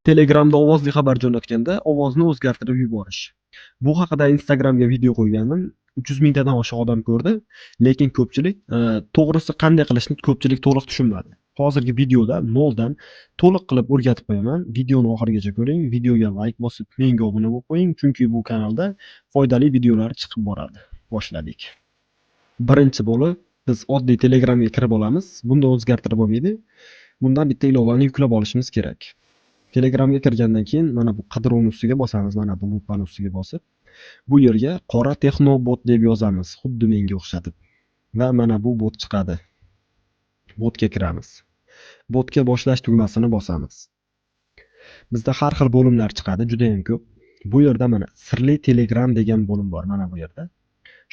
Telegramda ovozli xabar jo'natganda ovozni o'zgartirib yuborish. Bu haqida Instagramga video qo'ygandim. 300 mingtadan oshiq odam ko'rdi, lekin ko'pchilik to'g'risi qanday qilishni ko'pchilik to'liq tushunmadi. Hozirgi videoda noldan to'liq qilib o'rgatib qo'yaman. Videoni oxirigacha ko'ring, videoga like bosib, menga obuna bo'lib qo'ying, chunki bu kanalda foydali videolar chiqib boradi. Boshladik. Birinchi bo'lib biz oddiy Telegramga kirib olamiz. Bunda o'zgartirib bo'lmaydi. Bundan bitta ilovani yuklab olishimiz kerak. Telegramga kirgandan keyin mana bu qidiruvni ustiga bosamiz, mana bu lupani ustiga bosib, bu yerga qora texnobot deb yozamiz, xuddi menga o'xshatib. Va mana bu bot chiqadi. Botga kiramiz. Botga boshlash tugmasini bosamiz. Bizda har xil bo'limlar chiqadi, juda ham ko'p. Bu yerda mana sirli Telegram degan bo'lim bor, mana bu yerda.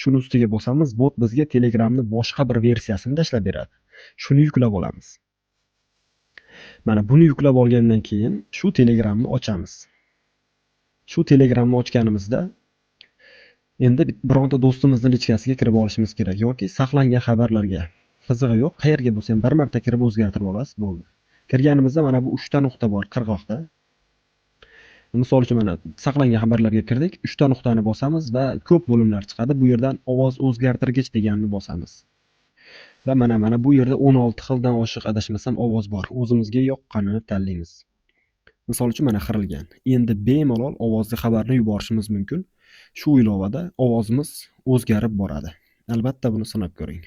Shuni ustiga bosamiz, bot bizga Telegramni boshqa bir versiyasini tashlab beradi. Shuni yuklab olamiz. Mana buni yuklab olgandan keyin shu Telegramni ochamiz. Shu Telegramni ochganimizda endi bironta do'stimizning lichkasiga kirib olishimiz kerak yoki saqlangan xabarlarga. Qizig'i yo'q, qayerga bo'lsa ham bir marta kirib o'zgartirib olasiz, bo'ldi. Kirganimizda mana bu 3 ta nuqta bor qirg'oqda. Misol uchun mana saqlangan xabarlarga kirdik, 3 ta nuqtani bosamiz va ko'p bo'limlar chiqadi. Bu yerdan ovoz o'zgartirgich deganni bosamiz. Va mana bu yerda 16 xildan oshiq adashmasam ovoz bor. O'zimizga yoqqanini tanlaymiz. Misol uchun mana xirilgan. Endi bemalol ovozli xabarni yuborishimiz mumkin. Shu ilovada ovozimiz o'zgarib boradi. Albatta buni sinab ko'ring.